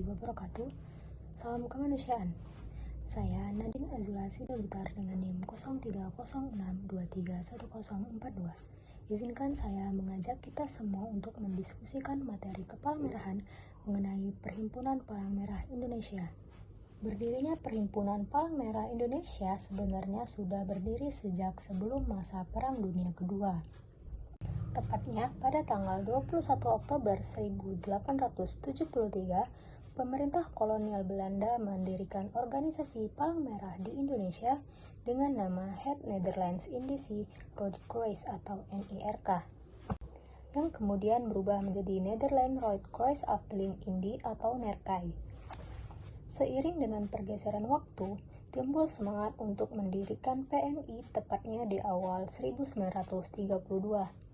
warahmatullahi wabarakatuh. Salam kemanusiaan. Saya Nadine Azula Sidabutar dengan NIM 0306231042. Izinkan saya mengajak kita semua untuk mendiskusikan materi kepala-merahan mengenai Perhimpunan Palang Merah Indonesia. Berdirinya Perhimpunan Palang Merah Indonesia sebenarnya sudah berdiri sejak sebelum masa Perang Dunia Kedua. Tepatnya pada tanggal 21 Oktober 1873, pemerintah kolonial Belanda mendirikan organisasi Palang Merah di Indonesia dengan nama Het Nederlands Indische Rode Kruis atau NIRK, yang kemudian berubah menjadi Nederland Rode Kruis Afdeling Indi atau NERKAI. Seiring dengan pergeseran waktu, timbul semangat untuk mendirikan PMI tepatnya di awal 1932.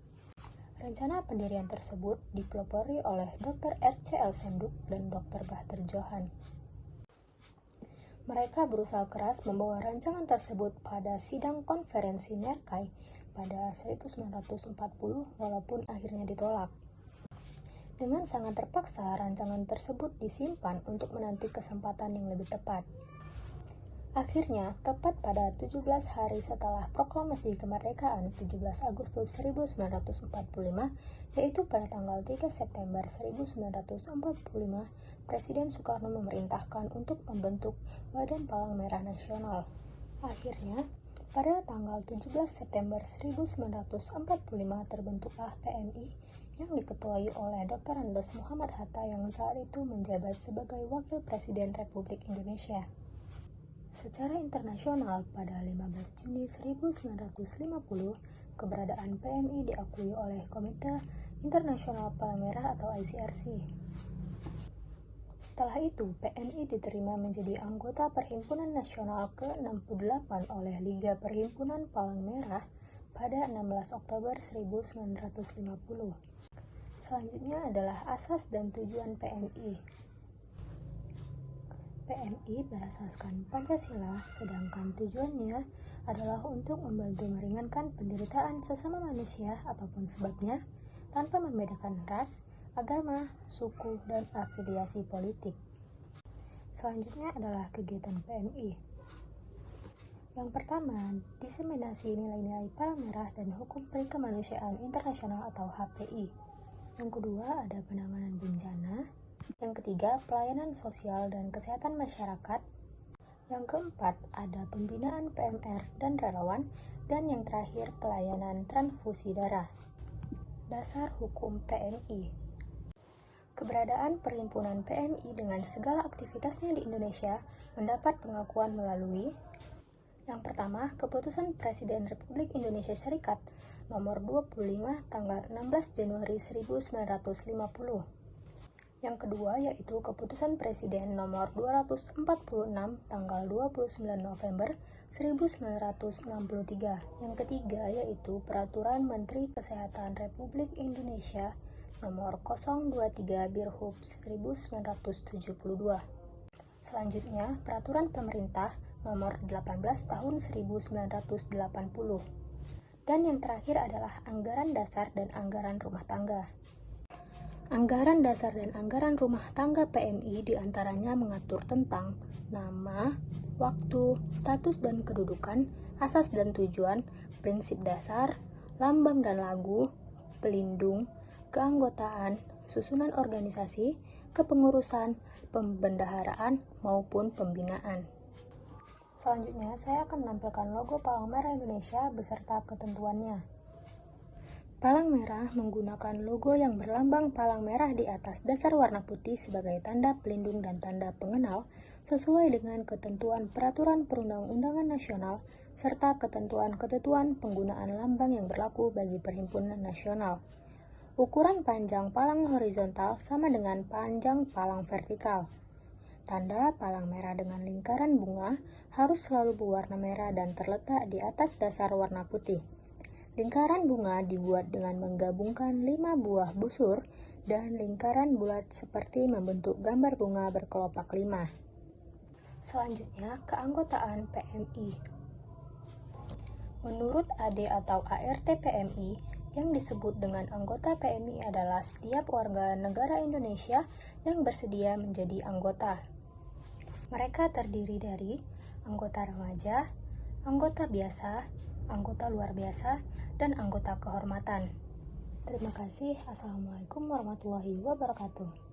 Rencana pendirian tersebut dipelopori oleh Dr. R.C.L. Senduk dan Dr. Bahter Johan. Mereka berusaha keras membawa rancangan tersebut pada sidang konferensi NERKAI pada 1940 walaupun akhirnya ditolak. Dengan sangat terpaksa, rancangan tersebut disimpan untuk menanti kesempatan yang lebih tepat. Akhirnya, tepat pada 17 hari setelah proklamasi kemerdekaan 17 Agustus 1945, yaitu pada tanggal 3 September 1945, Presiden Soekarno memerintahkan untuk membentuk Badan Palang Merah Nasional. Akhirnya, pada tanggal 17 September 1945 terbentuklah PMI yang diketuai oleh Dr. Andes Muhammad Hatta yang saat itu menjabat sebagai Wakil Presiden Republik Indonesia. Secara internasional, pada 15 Juni 1950, keberadaan PMI diakui oleh Komite Internasional Palang Merah atau ICRC. Setelah itu, PMI diterima menjadi anggota Perhimpunan Nasional ke-68 oleh Liga Perhimpunan Palang Merah pada 16 Oktober 1950. Selanjutnya adalah asas dan tujuan PMI. PMI berasaskan Pancasila, sedangkan tujuannya adalah untuk membantu meringankan penderitaan sesama manusia apapun sebabnya, tanpa membedakan ras, agama, suku, dan afiliasi politik. Selanjutnya adalah kegiatan PMI. Yang pertama, diseminasi nilai-nilai Palang Merah dan Hukum Perikemanusiaan Internasional atau HPI. Yang kedua, ada penanganan bencana. Yang ketiga, pelayanan sosial dan kesehatan masyarakat. Yang keempat, ada pembinaan PMR dan relawan. Dan yang terakhir, pelayanan transfusi darah. Dasar hukum PMI. Keberadaan Perhimpunan PMI dengan segala aktivitasnya di Indonesia mendapat pengakuan melalui yang pertama, Keputusan Presiden Republik Indonesia Serikat Nomor 25 tanggal 16 Januari 1950. Yang kedua yaitu Keputusan Presiden Nomor 246 tanggal 29 November 1963. Yang ketiga yaitu Peraturan Menteri Kesehatan Republik Indonesia Nomor 023 Birhub 1972. Selanjutnya Peraturan Pemerintah Nomor 18 Tahun 1980. Dan yang terakhir adalah Anggaran Dasar dan Anggaran Rumah Tangga. Anggaran dasar dan anggaran rumah tangga PMI diantaranya mengatur tentang nama, waktu, status dan kedudukan, asas dan tujuan, prinsip dasar, lambang dan lagu, pelindung, keanggotaan, susunan organisasi, kepengurusan, pembendaharaan, maupun pembinaan. Selanjutnya, saya akan menampilkan logo Palang Merah Indonesia beserta ketentuannya. Palang merah menggunakan logo yang berlambang palang merah di atas dasar warna putih sebagai tanda pelindung dan tanda pengenal sesuai dengan ketentuan peraturan perundang-undangan nasional serta ketentuan-ketentuan penggunaan lambang yang berlaku bagi perhimpunan nasional. Ukuran panjang palang horizontal sama dengan panjang palang vertikal. Tanda palang merah dengan lingkaran bunga harus selalu berwarna merah dan terletak di atas dasar warna putih. Lingkaran bunga dibuat dengan menggabungkan 5 buah busur dan lingkaran bulat seperti membentuk gambar bunga berkelopak 5. Selanjutnya, keanggotaan PMI. Menurut AD atau ART PMI, Yang disebut dengan anggota PMI adalah setiap warga negara Indonesia yang bersedia menjadi anggota. Mereka terdiri dari anggota remaja, anggota biasa, anggota luar biasa, dan anggota kehormatan. Terima kasih. Assalamualaikum warahmatullahi wabarakatuh.